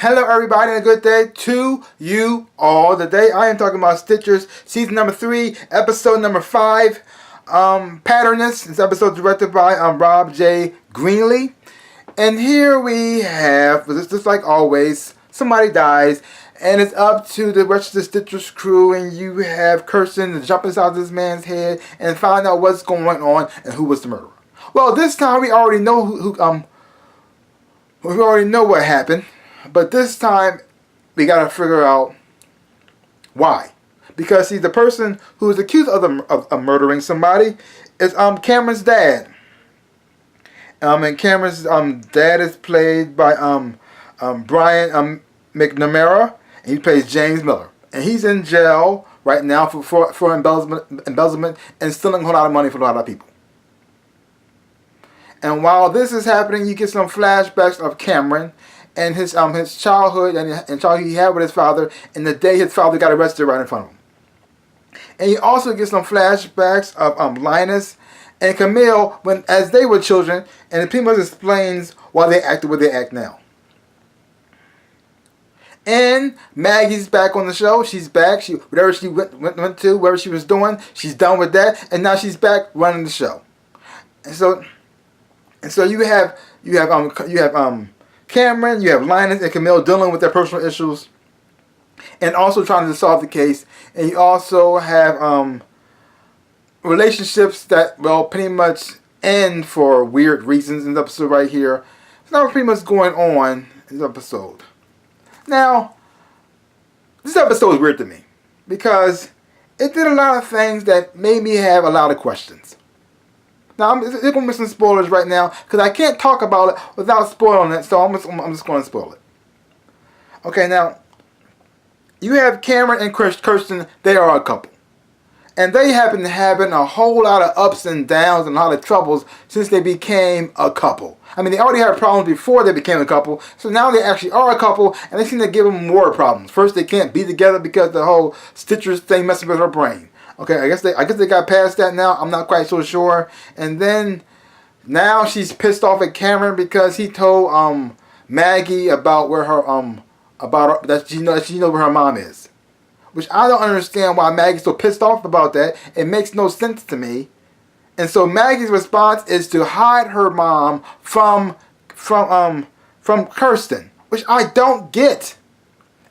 Hello everybody and a good day to you all. Today I am talking about Stitchers season number 3, episode number 5. Paternis. This episode is directed by Rob J. Greenlee. And here we have, just like always, somebody dies. And it's up to the rest of the Stitchers crew, and you have Kirsten jump inside this man's head and find out what's going on and who was the murderer. Well, this time we already know we already know what happened. But this time, we gotta figure out why. Because see, the person who is accused of murdering somebody is Cameron's dad. And Cameron's dad is played by Brian McNamara, and he plays James Miller. And he's in jail right now for embezzlement and stealing a whole lot of money from a lot of people. And while this is happening, you get some flashbacks of Cameron and his childhood and childhood he had with his father, and the day his father got arrested right in front of him. And you also get some flashbacks of Linus and Camille as they were children, and it pretty much explains why they acted what they act now. And Maggie's back on the show. She's back. Whatever she went to, whatever she was doing, she's done with that, and now she's back running the show. And so you have Cameron, you have Linus and Camille dealing with their personal issues and also trying to solve the case. And you also have relationships that, well, pretty much end for weird reasons in the episode right here. So that's pretty much going on in this episode. Now, this episode is weird to me because it did a lot of things that made me have a lot of questions. Now, there's going to be some spoilers right now because I can't talk about it without spoiling it, so I'm just going to spoil it. Okay, now, you have Cameron and Kirsten. They are a couple. And they have been having a whole lot of ups and downs and a lot of troubles since they became a couple. I mean, they already had problems before they became a couple, so now they actually are a couple, and they seem to give them more problems. First, they can't be together because the whole Stitchers thing messing with her brain. Okay, I guess they got past that now. I'm not quite so sure. And then now she's pissed off at Cameron because he told Maggie about where her that she knows where her mom is, which I don't understand why Maggie's so pissed off about that. It makes no sense to me. And so Maggie's response is to hide her mom from Kirsten, which I don't get.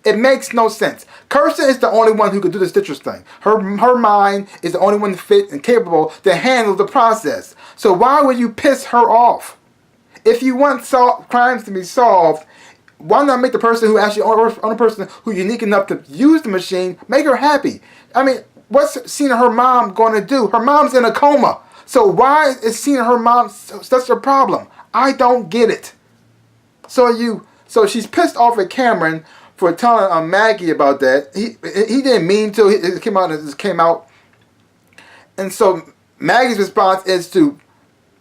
It makes no sense. Kirsten is the only one who could do the Stitchers thing. Her mind is the only one fit and capable to handle the process. So why would you piss her off? If you want crimes to be solved, why not make the person who actually only person who's unique enough to use the machine, make her happy? I mean, what's seeing her mom going to do? Her mom's in a coma. So why is seeing her mom such a problem? I don't get it. So she's pissed off at Cameron for telling Maggie about that. He didn't mean to. It came out. And so Maggie's response is to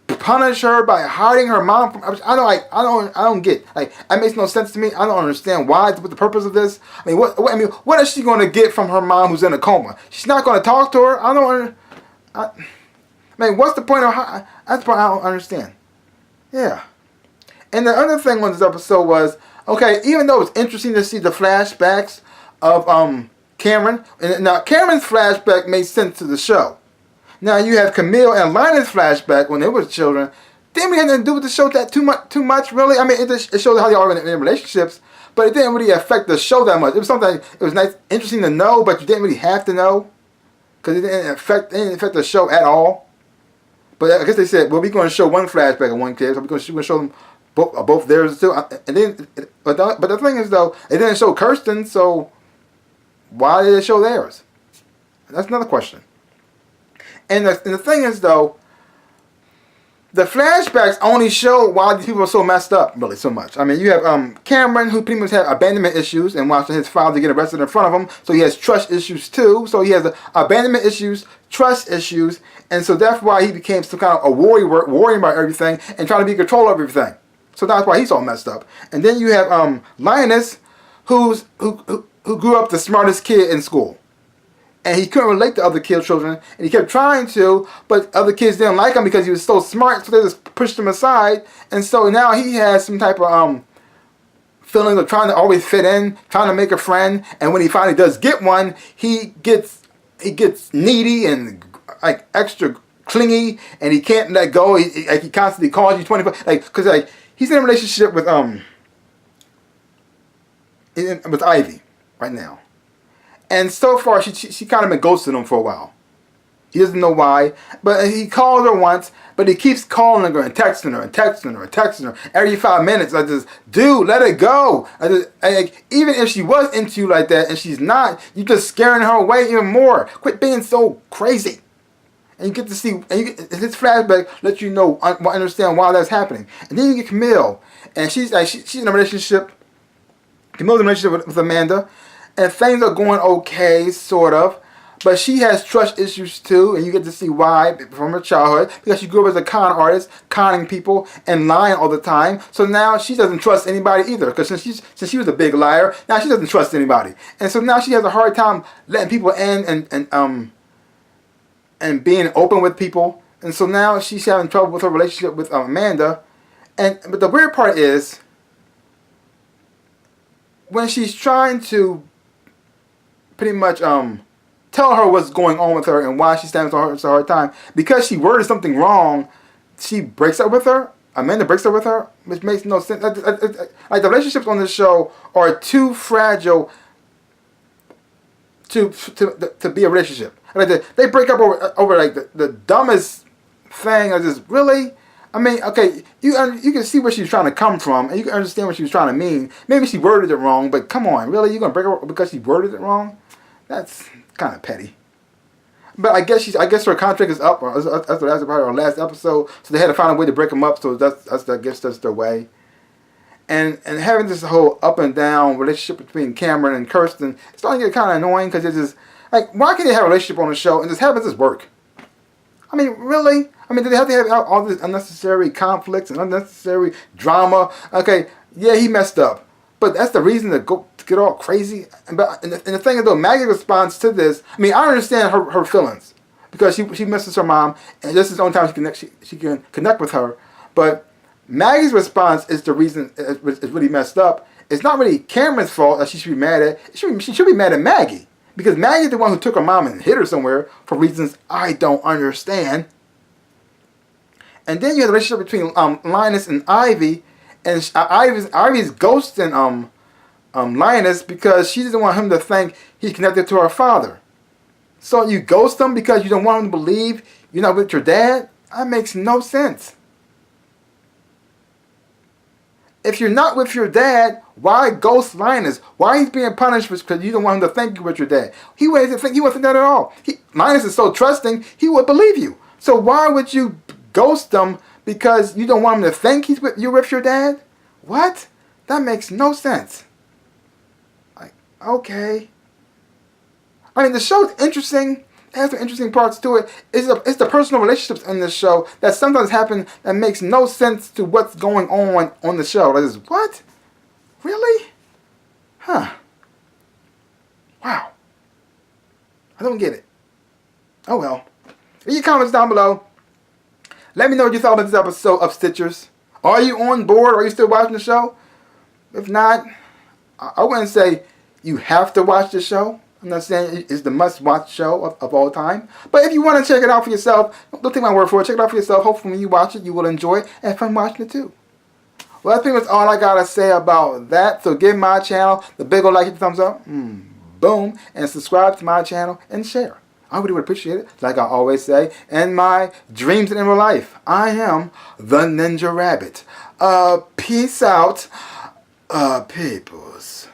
punish her by hiding her mom from. I don't get. Like, that makes no sense to me. I don't understand why. What the purpose of this? I mean, what is she going to get from her mom who's in a coma? She's not going to talk to her. I mean, what's the point of? That's the part I don't understand. Yeah. And the other thing on this episode was, okay, even though it's interesting to see the flashbacks of Cameron, and now Cameron's flashback made sense to the show. Now you have Camille and Linus' flashback when they were children. Didn't really have nothing to do with the show that too much really. I mean, it showed how they are in relationships, but it didn't really affect the show that much. It was something. It was nice, interesting to know, but you didn't really have to know because it didn't affect the show at all. But I guess they said, well, we're going to show one flashback of one kid, so we're going to show them both theirs too. And then, but the thing is though, it didn't show Kirsten, so why did it show theirs? That's another question. And the thing is though, the flashbacks only show why these people are so messed up, really, so much. I mean, you have Cameron, who pretty much had abandonment issues and watching his father get arrested in front of him, so he has trust issues too. So he has abandonment issues, trust issues, and so that's why he became some kind of a worrying about everything and trying to be in control of everything. So that's why he's all messed up. And then you have Linus, who grew up the smartest kid in school. And he couldn't relate to other children, and he kept trying to, but other kids didn't like him because he was so smart, so they just pushed him aside. And so now he has some type of feelings of trying to always fit in, trying to make a friend, and when he finally does get one, he gets needy and like extra clingy, and he can't let go. He constantly calls you 24, like, because like he's in a relationship with Ivy right now, and so far she kind of been ghosting him for a while. He doesn't know why, but he called her once, but he keeps calling her and texting her and texting her and texting her every 5 minutes. I just, dude, let it go. Even if she was into you like that and she's not, you're just scaring her away even more. Quit being so crazy. And you get to see, his flashback lets you know, understand why that's happening. And then you get Camille, and she's in a relationship. Camille's in a relationship with Amanda, and things are going okay, sort of. But she has trust issues too, and you get to see why from her childhood, because she grew up as a con artist, conning people and lying all the time. So now she doesn't trust anybody either, because since she was a big liar, now she doesn't trust anybody, and so now she has a hard time letting people in and being open with people, and so now she's having trouble with her relationship with Amanda. But the weird part is when she's trying to pretty much tell her what's going on with her and why she's having such a hard time, because she worded something wrong, she breaks up with her. Amanda breaks up with her, which makes no sense. Like the relationships on this show are too fragile to be a relationship. Like they break up over like the dumbest thing. I just really. I mean, okay, you can see where she's trying to come from, and you can understand what she was trying to mean. Maybe she worded it wrong, but come on, really, you're gonna break up because she worded it wrong? That's kind of petty. But I guess her contract is up. Or that's probably our last episode, so they had to find a way to break them up. So I guess that's their way. And having this whole up and down relationship between Cameron and Kirsten, it's starting to get kind of annoying, because it's just like, why can't they have a relationship on the show and just have this work? I mean, really? I mean, do they have to have all this unnecessary conflicts and unnecessary drama? Okay, yeah, he messed up, but that's the reason to get all crazy. And the thing is, though, Maggie's response to this, I mean, I understand her feelings, because she misses her mom, and this is the only time she can connect with her. But Maggie's response is the reason is really messed up. It's not really Cameron's fault that she should be mad at. She should be mad at Maggie, because Maggie's the one who took her mom and hid her somewhere for reasons I don't understand. And then you have the relationship between Linus and Ivy, and Ivy's ghosting Linus because she doesn't want him to think he's connected to her father. So you ghost him because you don't want him to believe you're not with your dad? That makes no sense. If you're not with your dad, why ghost Linus? Why he's being punished because you don't want him to think you're with your dad? He wouldn't think that at all. Linus is so trusting, he would believe you. So why would you ghost him because you don't want him to think you're with your dad? What? That makes no sense. Like, okay. I mean, the show's interesting. It has some interesting parts to it. It's the personal relationships in this show that sometimes happen that makes no sense to what's going on the show. Like, what? Really? Huh. Wow. I don't get it. Oh well. Leave your comments down below. Let me know what you thought about this episode of Stitchers. Are you on board? Are you still watching the show? If not, I wouldn't say you have to watch the show. I'm not saying it's the must-watch show of all time. But if you want to check it out for yourself, don't take my word for it. Check it out for yourself. Hopefully when you watch it, you will enjoy it and have fun watching it too. Well, that's pretty much all I got to say about that. So give my channel the big old like and thumbs up. Boom. And subscribe to my channel and share. I really would appreciate it. Like I always say, in my dreams and in real life, I am the Ninja Rabbit. Peace out, peoples.